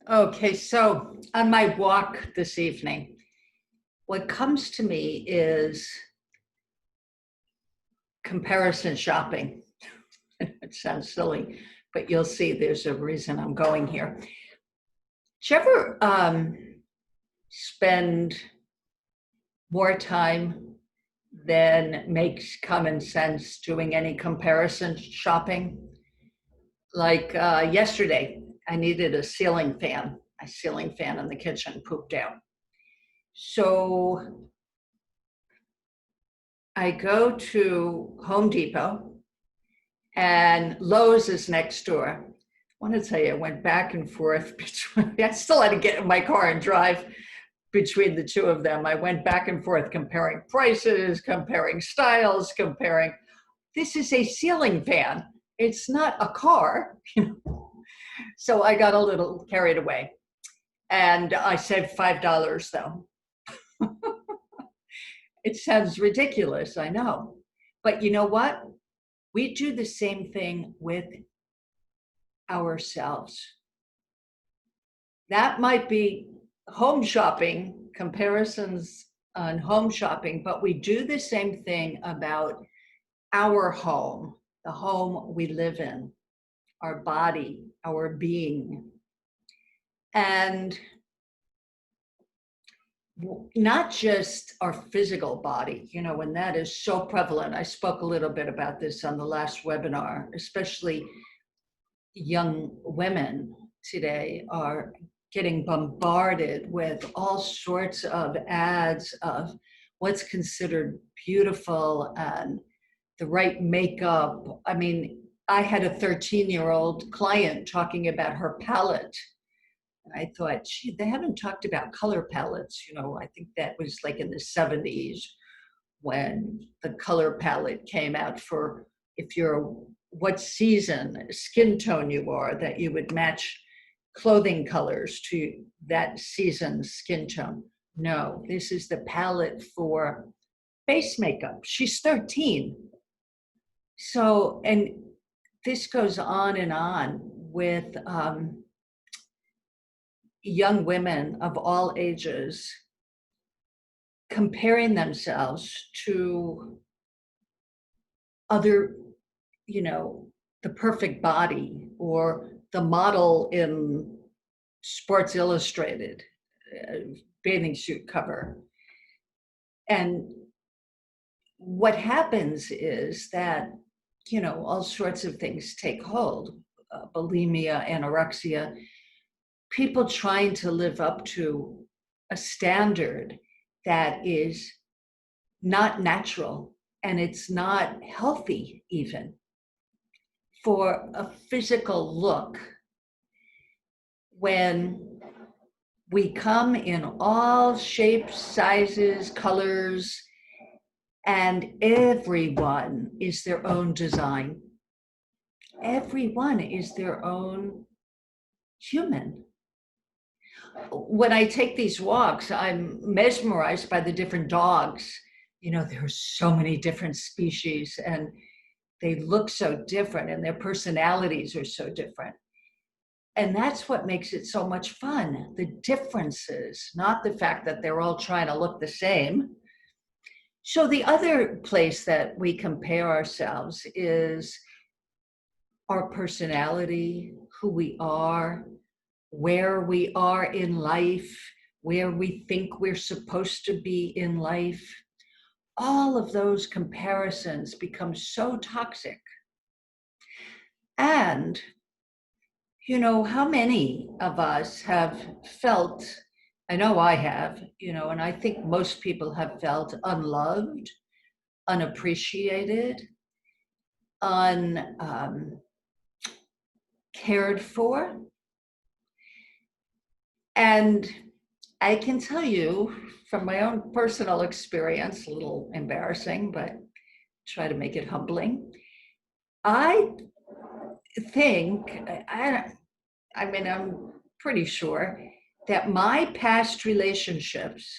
Okay, so on my walk this evening, what comes to me is comparison shopping. It sounds silly, but you'll see there's a reason I'm going here. Do you ever spend more time than makes common sense doing any comparison shopping? Like yesterday, I needed a ceiling fan. My ceiling fan in the kitchen pooped out. So I go to Home Depot and Lowe's is next door. I want to tell you, I went back and forth between, I still had to get in my car and drive between the two of them. I went back and forth comparing prices, comparing styles, comparing. This is a ceiling fan. It's not a car. So I got a little carried away. And I saved $5 though. It sounds ridiculous, I know. But you know what? We do the same thing with ourselves. That might be home shopping, comparisons on home shopping, but we do the same thing about our home, the home we live in, our body, our being. And not just our physical body, and that is so prevalent. I spoke a little bit about this on the last webinar, especially young women today are getting bombarded with all sorts of ads of what's considered beautiful and the right makeup. I mean, I had a 13-year-old client talking about her palette. I thought, gee, they haven't talked about color palettes. I think that was like in the 70s when the color palette came out for if you're what season, skin tone you are, that you would match clothing colors to that season's skin tone. No, this is the palette for face makeup. She's 13. So, and this goes on and on with young women of all ages comparing themselves to other, the perfect body or the model in Sports Illustrated bathing suit cover. And what happens is that, all sorts of things take hold, bulimia, anorexia, people trying to live up to a standard that is not natural and it's not healthy even for a physical look. When we come in all shapes, sizes, colors, and everyone is their own design. Everyone is their own human. When I take these walks, I'm mesmerized by the different dogs. There's so many different species and they look so different and their personalities are so different. And that's what makes it so much fun, the differences, not the fact that they're all trying to look the same. So the other place that we compare ourselves is our personality, who we are, where we are in life, where we think we're supposed to be in life. All of those comparisons become so toxic. And, how many of us have felt, I know I have, and I think most people have felt unloved, unappreciated, uncared for. And I can tell you from my own personal experience, a little embarrassing, but try to make it humbling. I think, I'm pretty sure that my past relationships,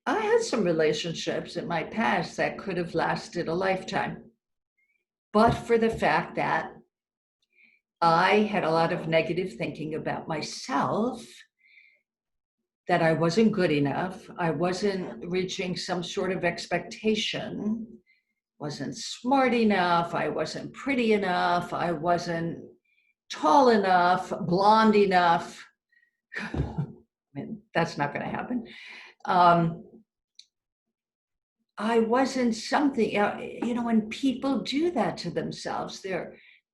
I had some relationships in my past that could have lasted a lifetime, but for the fact that I had a lot of negative thinking about myself, that I wasn't good enough. I wasn't reaching some sort of expectation, wasn't smart enough. I wasn't pretty enough. I wasn't tall enough, blonde enough. I mean, that's not going to happen. Um, I wasn't something, when people do that to themselves,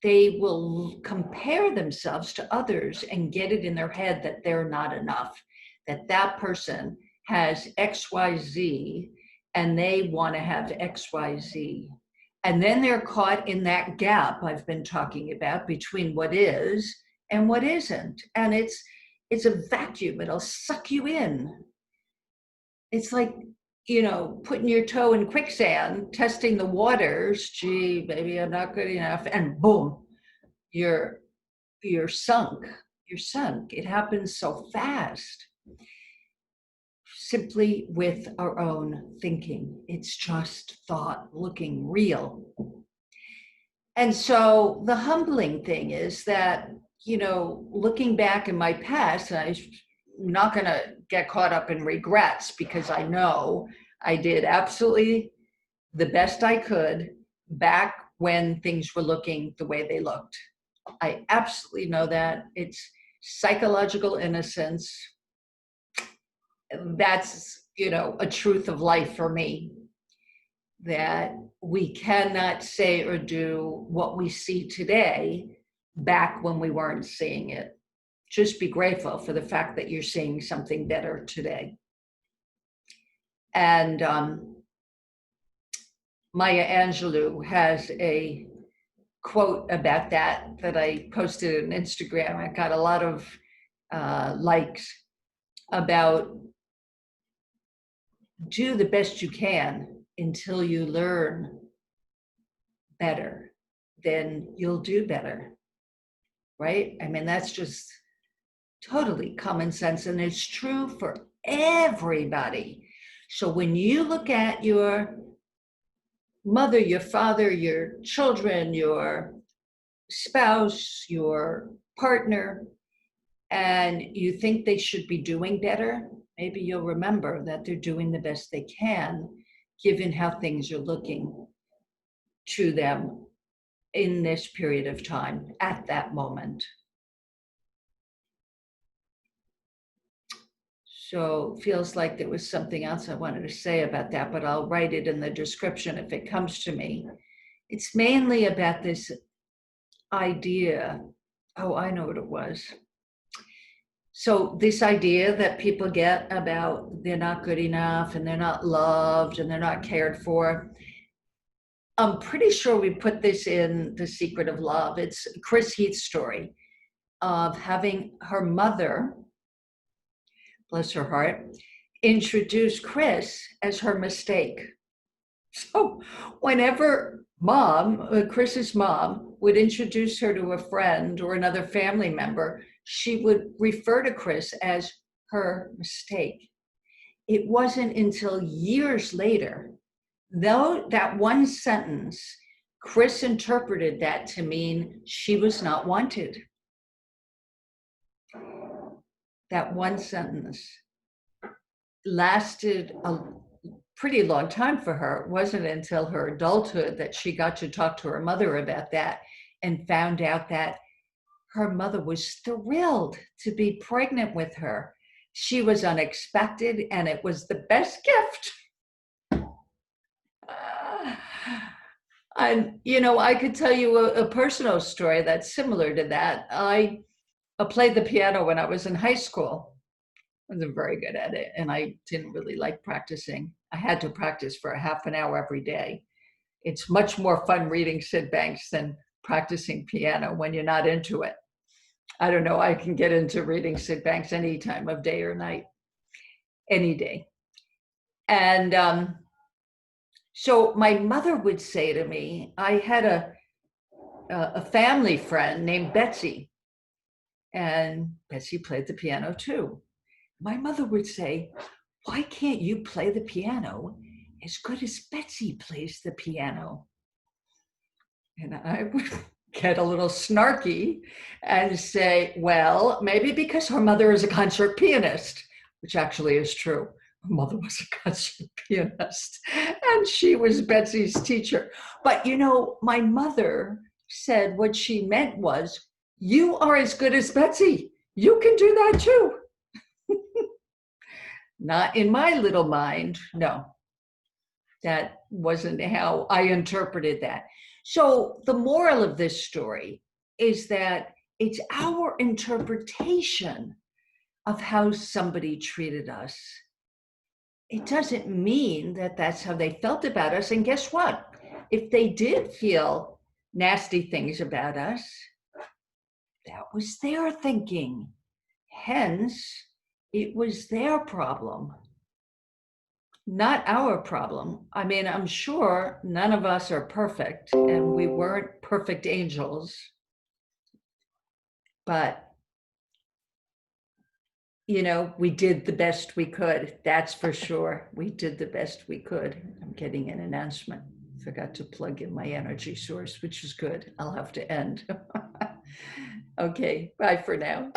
they will compare themselves to others and get it in their head that they're not enough, that that person has XYZ and they want to have XYZ. And then they're caught in that gap I've been talking about between what is and what isn't. And it's a vacuum, it'll suck you in. It's like, putting your toe in quicksand, testing the waters. Gee, maybe I'm not good enough. And boom, you're you're sunk. You're sunk. It happens so fast. Simply with our own thinking. It's just thought looking real. And so the humbling thing is that, looking back in my past, I'm not going to get caught up in regrets because I know I did absolutely the best I could back when things were looking the way they looked. I absolutely know that. It's psychological innocence. That's, a truth of life for me, that we cannot say or do what we see today back when we weren't seeing it. Just be grateful for the fact that you're seeing something better today. And Maya Angelou has a quote about that I posted on Instagram. I got a lot of likes about do the best you can until you learn better, then you'll do better, right? I mean, that's just totally common sense, and it's true for everybody. So when you look at your mother, your father, your children, your spouse, your partner, and you think they should be doing better, maybe you'll remember that they're doing the best they can, given how things are looking to them in this period of time at that moment. So feels like there was something else I wanted to say about that, but I'll write it in the description if it comes to me. It's mainly about this idea. Oh, I know what it was. So this idea that people get about they're not good enough and they're not loved and they're not cared for. I'm pretty sure we put this in The Secret of Love. It's Chris Heath's story of having her mother, bless her heart, introduce Chris as her mistake. So whenever Chris's mom, would introduce her to a friend or another family member, she would refer to Chris as her mistake. It wasn't until years later, though, that one sentence, Chris interpreted that to mean she was not wanted. That one sentence lasted a pretty long time for her. It wasn't until her adulthood that she got to talk to her mother about that and found out that her mother was thrilled to be pregnant with her. She was unexpected and it was the best gift. And, I could tell you a personal story that's similar to that. I played the piano when I was in high school. I wasn't very good at it, and I didn't really like practicing. I had to practice for a half an hour every day. It's much more fun reading Sid Banks than practicing piano when you're not into it. I don't know, I can get into reading Sid Banks any time of day or night, any day. And so my mother would say to me, I had a family friend named Betsy, and Betsy played the piano too. My mother would say, why can't you play the piano as good as Betsy plays the piano? And I would get a little snarky and say, well, maybe because her mother is a concert pianist, which actually is true. Her mother was a concert pianist and she was Betsy's teacher. But my mother said what she meant was, you are as good as Betsy. You can do that too. Not in my little mind. No, that wasn't how I interpreted that. So the moral of this story is that it's our interpretation of how somebody treated us. It doesn't mean that that's how they felt about us. And guess what? If they did feel nasty things about us, that was their thinking. Hence, it was their problem, not our problem. I mean, I'm sure none of us are perfect, and we weren't perfect angels, but we did the best we could. That's for sure. We did the best we could. I'm getting an announcement. Forgot to plug in my energy source, which is good. I'll have to end. Okay, bye for now.